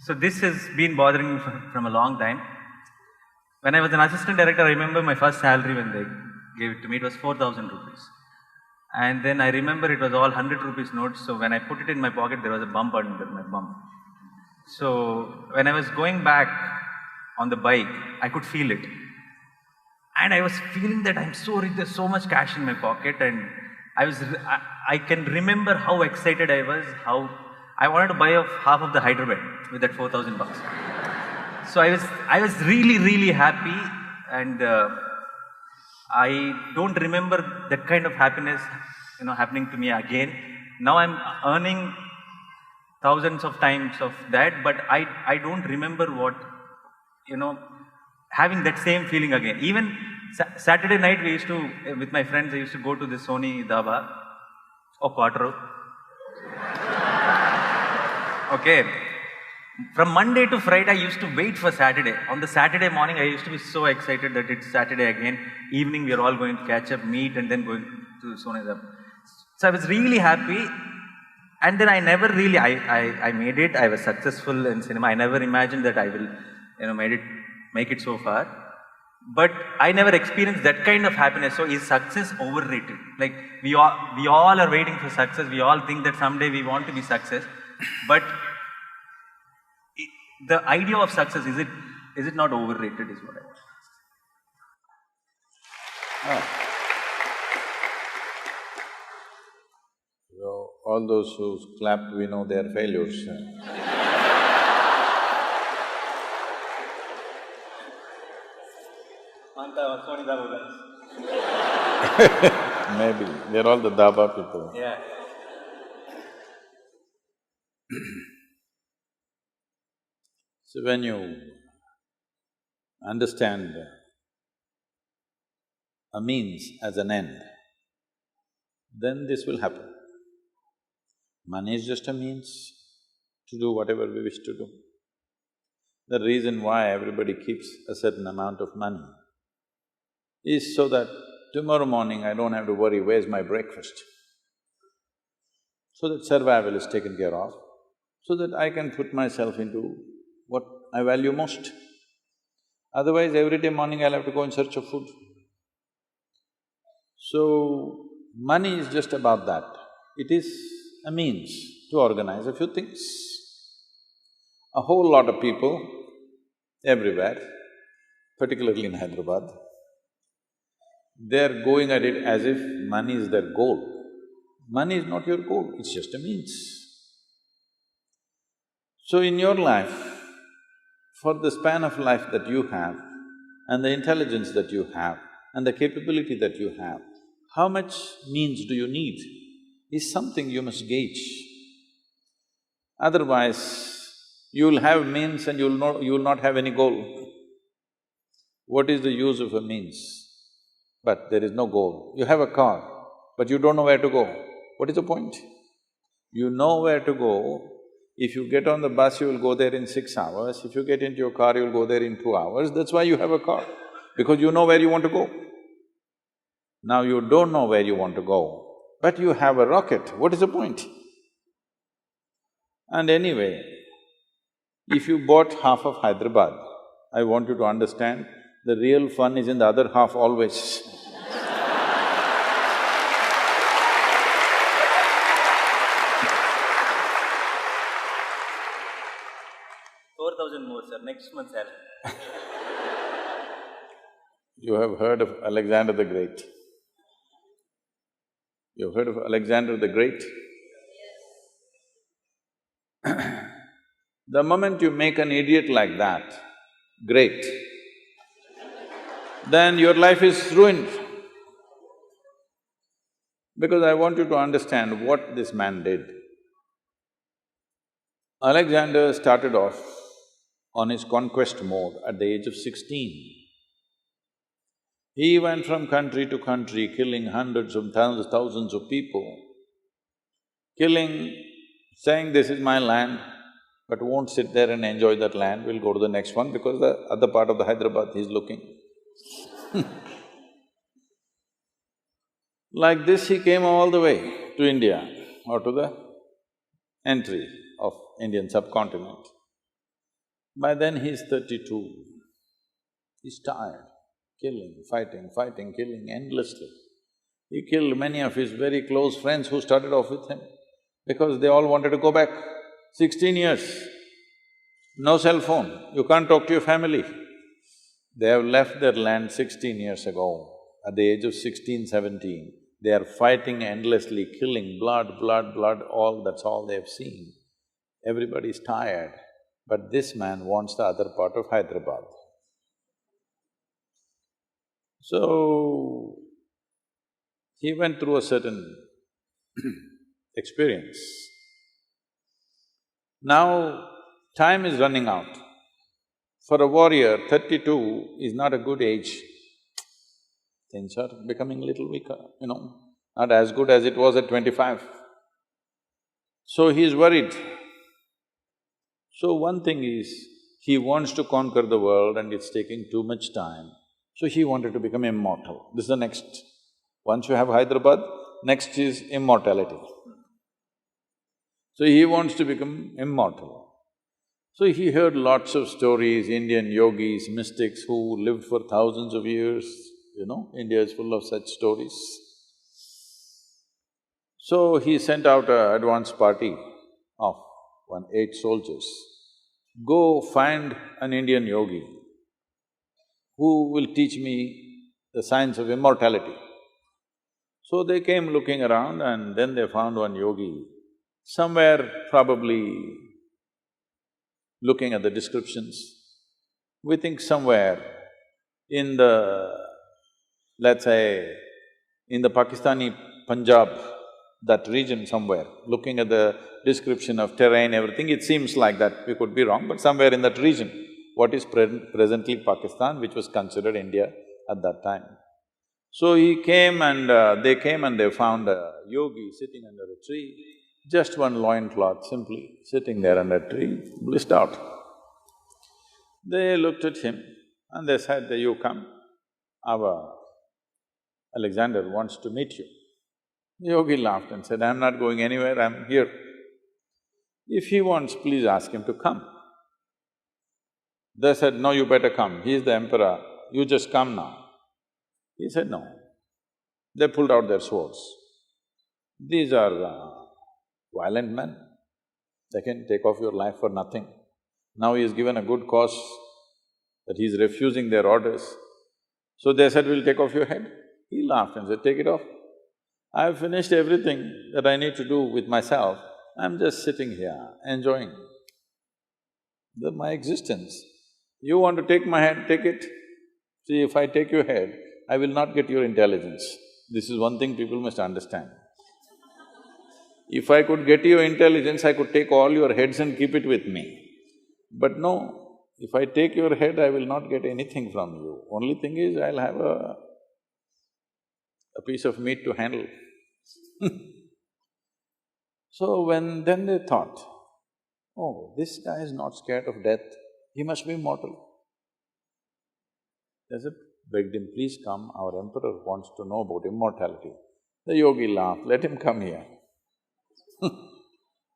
So this has been bothering me from a long time. When I was an assistant director, I remember my first salary when they gave it to me, it was 4,000 rupees. And then I remember it was all 100 rupees notes, so when I put it in my pocket, there was a bump under my bum. So when I was going back on the bike, I could feel it. And I was feeling that I'm so rich, there's so much cash in my pocket, and I can remember how excited I was, how I wanted to buy off half of the Hyderabad with that 4,000 bucks. So I was really, really happy, and I don't remember that kind of happiness, happening to me again. Now I'm earning thousands of times of that, but I don't remember what, having that same feeling again. Even Saturday night, we used to, with my friends, I used to go to the Sony Dhaba or Quattro. Okay. From Monday to Friday, I used to wait for Saturday. On the Saturday morning, I used to be so excited that it's Saturday again. Evening, we are all going to catch up, meet, and then going to Sony Dhaba. So I was really happy. And then I never really, I made it. I was successful in cinema. I never imagined that I will, make it so far. But I never experienced that kind of happiness. So is success overrated? Like we all are waiting for success. We all think that someday we want to be success. But the idea of success, is it not overrated is what I want. So, all those who clapped, we know they are failures. Maybe, they're all the Dhaba people. Yeah. So when you understand a means as an end, then this will happen. Money is just a means to do whatever we wish to do. The reason why everybody keeps a certain amount of money is so that tomorrow morning I don't have to worry, where's my breakfast? So that survival is taken care of, so that I can put myself into what I value most. Otherwise, every day morning I'll have to go in search of food. So, money is just about that. It is a means to organize a few things. A whole lot of people everywhere, particularly in Hyderabad, they're going at it as if money is their goal. Money is not your goal, it's just a means. So in your life, for the span of life that you have, and the intelligence that you have, and the capability that you have, how much means do you need is something you must gauge. Otherwise, you'll have means and you'll not have any goal. What is the use of a means? But there is no goal. You have a car, but you don't know where to go. What is the point? You know where to go. If you get on the bus, you will go there in 6 hours. If you get into your car, you will go there in 2 hours. That's why you have a car, because you know where you want to go. Now you don't know where you want to go, but you have a rocket. What is the point? And anyway, if you bought half of Hyderabad, I want you to understand, the real fun is in the other half always. 4,000 more, sir, next month salary. You have heard of Alexander the Great? You've heard of Alexander the Great? The moment you make an idiot like that great, then your life is ruined. Because I want you to understand what this man did. Alexander started off on his conquest mode at the age of 16. He went from country to country, killing hundreds of thousands of people, saying, this is my land, but won't sit there and enjoy that land, we'll go to the next one because the other part of the Hyderabad he's looking. Like this, he came all the way to India or to the entry of Indian subcontinent. By then he's 32. He's tired, killing, fighting, killing endlessly. He killed many of his very close friends who started off with him because they all wanted to go back. 16 years, no cell phone, you can't talk to your family. They have left their land 16 years ago. At the age of 16, 17, they are fighting endlessly, killing, blood, that's all they have seen. Everybody's tired, but this man wants the other part of Hyderabad. So, he went through a certain experience. Now, time is running out. For a warrior, 32 is not a good age. Things are becoming a little weaker, not as good as it was at 25. So he is worried. So one thing is, he wants to conquer the world and it's taking too much time, so he wanted to become immortal. This is the next. Once you have Hyderabad, next is immortality. So he wants to become immortal. So he heard lots of stories, Indian yogis, mystics who lived for thousands of years, India is full of such stories. So he sent out an advance party of 8 soldiers. Go find an Indian yogi who will teach me the science of immortality. So they came looking around and then they found one yogi, somewhere probably looking at the descriptions, we think somewhere in the, let's say, in the Pakistani Punjab, that region somewhere, looking at the description of terrain, everything, it seems like that. We could be wrong, but somewhere in that region, what is presently Pakistan, which was considered India at that time. So he came and they found a yogi sitting under a tree, just one loincloth simply sitting there under a tree, blissed out. They looked at him and they said, you come, our Alexander wants to meet you. The yogi laughed and said, I'm not going anywhere, I'm here. If he wants, please ask him to come. They said, no, you better come, he is the emperor, you just come now. He said, no. They pulled out their swords. These are violent men, they can take off your life for nothing. Now he is given a good cause that he is refusing their orders. So they said, we'll take off your head. He laughed and said, take it off. I've finished everything that I need to do with myself, I'm just sitting here, enjoying my existence. You want to take my head, take it. See, if I take your head, I will not get your intelligence. This is one thing people must understand. If I could get your intelligence, I could take all your heads and keep it with me. But no, if I take your head, I will not get anything from you. Only thing is, I'll have a piece of meat to handle. So then they thought, oh, this guy is not scared of death, he must be immortal. They said, begged him, please come, our emperor wants to know about immortality. The yogi laughed, let him come here.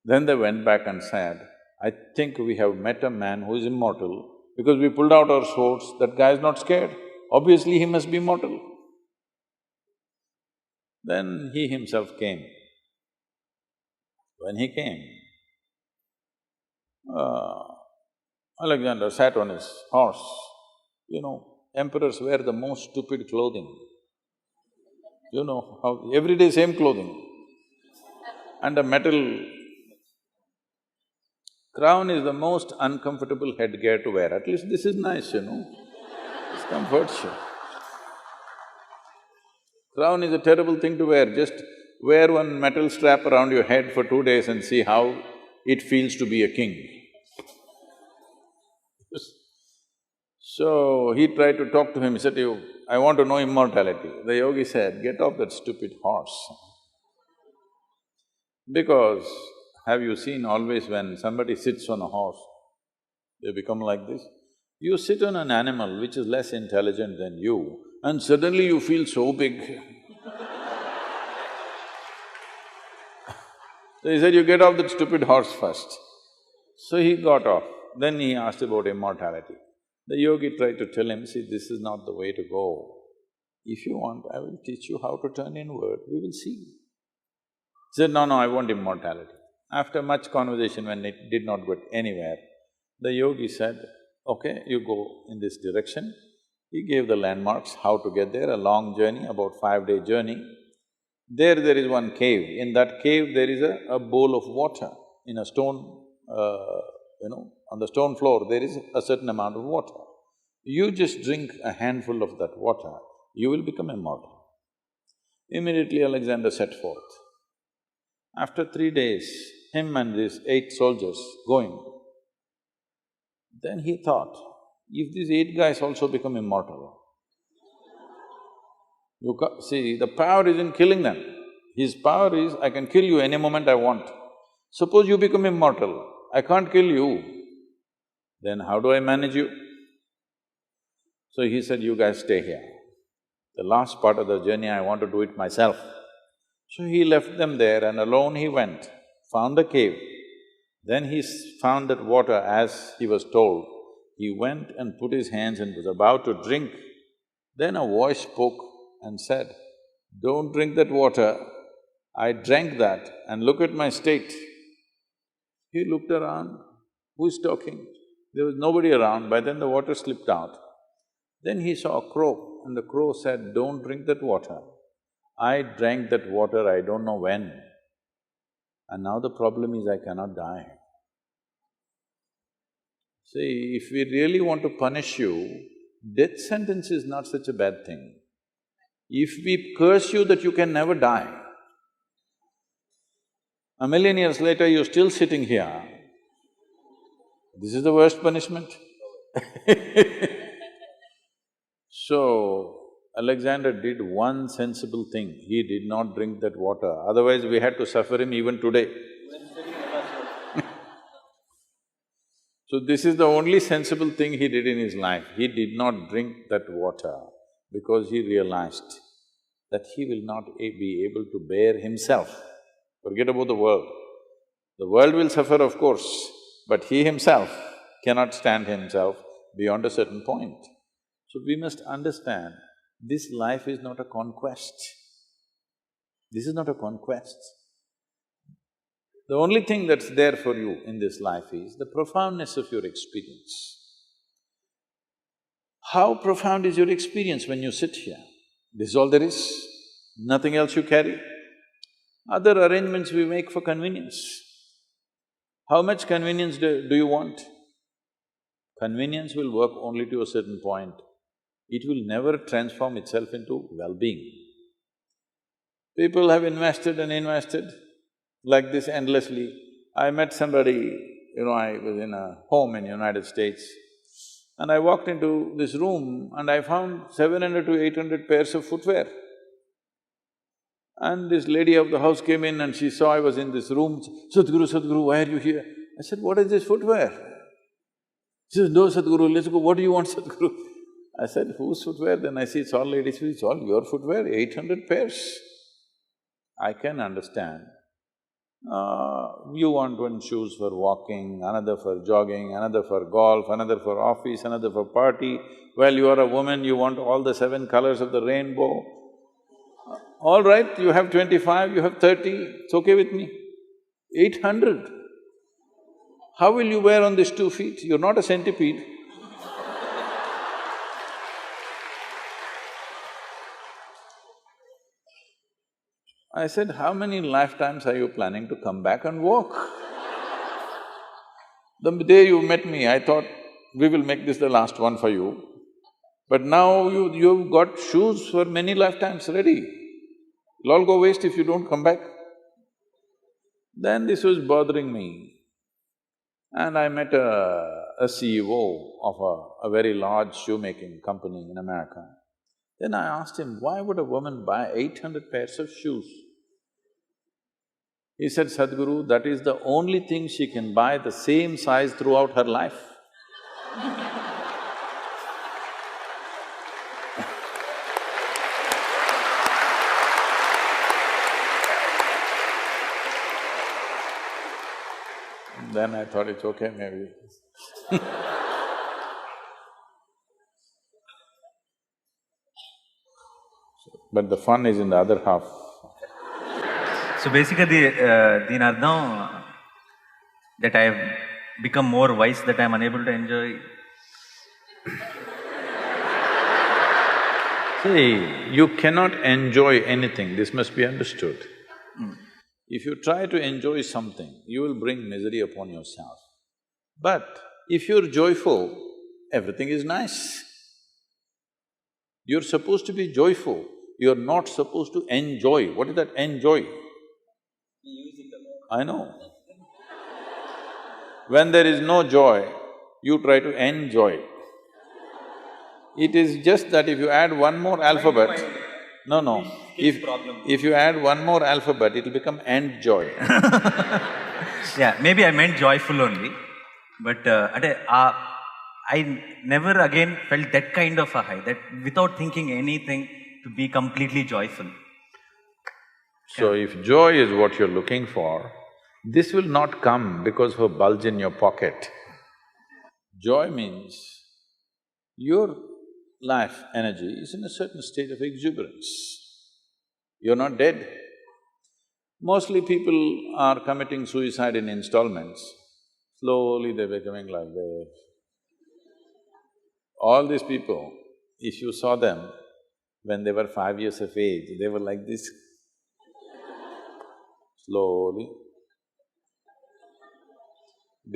Then they went back and said, I think we have met a man who is immortal because we pulled out our swords, that guy is not scared, obviously he must be immortal. Then he himself came. When he came, Alexander sat on his horse. Emperors wear the most stupid clothing. How every day same clothing. And a metal crown is the most uncomfortable headgear to wear. At least this is nice, This comforts you. Crown is a terrible thing to wear, just wear one metal strap around your head for 2 days and see how it feels to be a king. So he tried to talk to him, he said, I want to know immortality. The yogi said, get off that stupid horse. Because have you seen always when somebody sits on a horse, they become like this? You sit on an animal which is less intelligent than you and suddenly you feel so big. So he said, you get off that stupid horse first. So he got off. Then he asked about immortality. The yogi tried to tell him, see, this is not the way to go. If you want, I will teach you how to turn inward, we will see. He said, no, I want immortality. After much conversation, when it did not go anywhere, the yogi said, okay, you go in this direction. He gave the landmarks, how to get there, a long journey, about 5-day journey. There is one cave. In that cave, there is a bowl of water in a stone, on the stone floor, there is a certain amount of water. You just drink a handful of that water, you will become immortal. Immediately Alexander set forth. After 3 days, him and these 8 soldiers going, then he thought, if these 8 guys also become immortal, see, the power is in killing them. His power is, I can kill you any moment I want. Suppose you become immortal, I can't kill you, then how do I manage you? So he said, you guys stay here. The last part of the journey, I want to do it myself. So he left them there and alone he went, found the cave. Then he found that water as he was told. He went and put his hands and was about to drink. Then a voice spoke and said, don't drink that water. I drank that and look at my state. He looked around, who is talking? There was nobody around, by then the water slipped out. Then he saw a crow and the crow said, don't drink that water. I drank that water I don't know when, and now the problem is I cannot die. See, if we really want to punish you, death sentence is not such a bad thing. If we curse you that you can never die, 1,000,000 years later you're still sitting here, this is the worst punishment. So, Alexander did one sensible thing, he did not drink that water, otherwise we had to suffer him even today. So this is the only sensible thing he did in his life, he did not drink that water because he realized that he will not be able to bear himself. Forget about the world. The world will suffer, of course, but he himself cannot stand himself beyond a certain point. So we must understand, this life is not a conquest. This is not a conquest. The only thing that's there for you in this life is the profoundness of your experience. How profound is your experience when you sit here? This is all there is, nothing else you carry. Other arrangements we make for convenience. How much convenience do you want? Convenience will work only to a certain point. It will never transform itself into well-being. People have invested and invested like this endlessly. I met somebody, I was in a home in United States, and I walked into this room and I found 700 to 800 pairs of footwear. And this lady of the house came in and she saw I was in this room, Sadhguru, why are you here? I said, what is this footwear? She says, no, Sadhguru, let's go, what do you want, Sadhguru? I said, whose footwear? Then I see it's all ladies' footwear. It's all your footwear, 800 pairs. I can understand. You want one shoes for walking, another for jogging, another for golf, another for office, another for party. Well, you are a woman, you want all the 7 colors of the rainbow. All right, you have 25, you have 30, it's okay with me. 800. How will you wear on these 2 feet? You're not a centipede. I said, how many lifetimes are you planning to come back and walk? The day you met me, I thought, we will make this the last one for you. But now you've got shoes for many lifetimes ready. It'll all go waste if you don't come back. Then this was bothering me. And I met a CEO of a very large shoemaking company in America. Then I asked him, why would a woman buy 800 pairs of shoes? He said, Sadhguru, that is the only thing she can buy the same size throughout her life. Then I thought it's okay maybe. But the fun is in the other half. So basically, దీని అర్థం that I have become more wise, that I am unable to enjoy. See, you cannot enjoy anything, this must be understood. If you try to enjoy something, you will bring misery upon yourself. But if you're joyful, everything is nice. You're supposed to be joyful, you're not supposed to enjoy. What is that enjoy? I know. When there is no joy, you try to enjoy. It is just that if you add one more alphabet… No. If you add one more alphabet, it'll become end-joy. Yeah, maybe I meant joyful only, but I never again felt that kind of a high, that without thinking anything, to be completely joyful. So if joy is what you're looking for, this will not come because of a bulge in your pocket. Joy means your life energy is in a certain state of exuberance. You're not dead. Mostly people are committing suicide in installments. Slowly they're becoming like this. All these people, if you saw them when they were 5 years of age, they were like this. Slowly.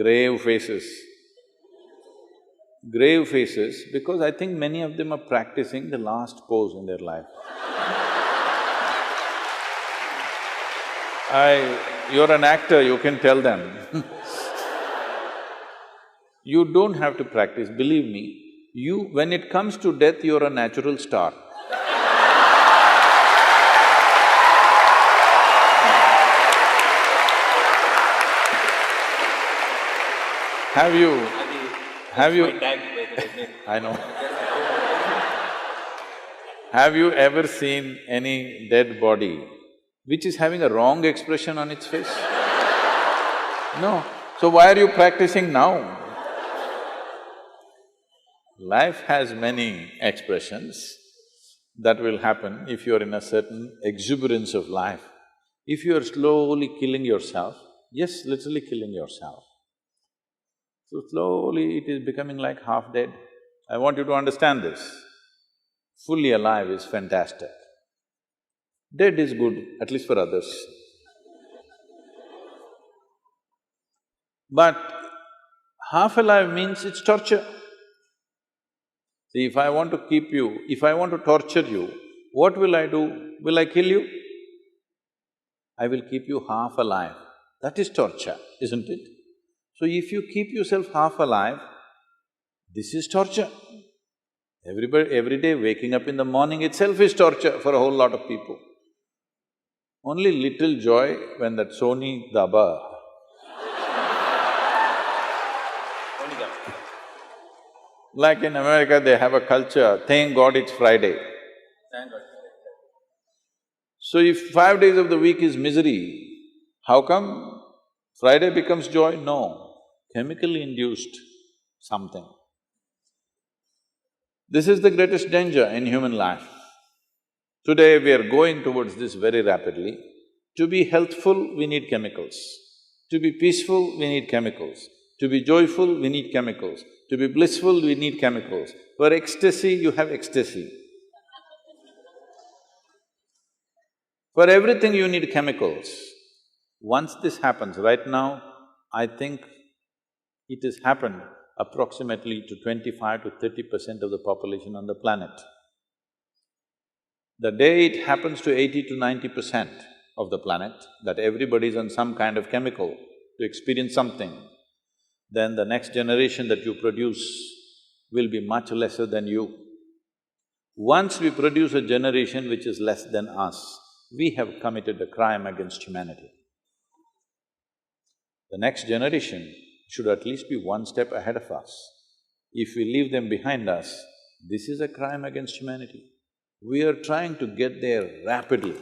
Grave faces. Grave faces because I think many of them are practicing the last pose in their life. You're an actor, you can tell them. You don't have to practice, believe me. When it comes to death, you're a natural star. Have you… I know. Have you ever seen any dead body which is having a wrong expression on its face? No. So why are you practicing now? Life has many expressions that will happen if you're in a certain exuberance of life. If you're slowly killing yourself, yes, literally killing yourself, so slowly it is becoming like half dead. I want you to understand this. Fully alive is fantastic. Dead is good, at least for others. But half alive means it's torture. See, if I want to keep you… if I want to torture you, what will I do? Will I kill you? I will keep you half alive. That is torture, isn't it? So if you keep yourself half alive, this is torture. Every day waking up in the morning itself is torture for a whole lot of people. Only little joy when that Sony Daba like in America, they have a culture, thank God it's Friday. Thank God. So if 5 days of the week is misery, how come Friday becomes joy? No, chemically induced something. This is the greatest danger in human life. Today we are going towards this very rapidly. To be healthful, we need chemicals. To be peaceful, we need chemicals. To be joyful, we need chemicals. To be blissful, we need chemicals. For ecstasy, you have ecstasy. For everything you need chemicals. Once this happens, right now, I think it has happened approximately to 25 to 30% of the population on the planet. The day it happens to 80 to 90% of the planet, that everybody is on some kind of chemical to experience something, then the next generation that you produce will be much lesser than you. Once we produce a generation which is less than us, we have committed a crime against humanity. The next generation should at least be one step ahead of us. If we leave them behind us, this is a crime against humanity. We are trying to get there rapidly.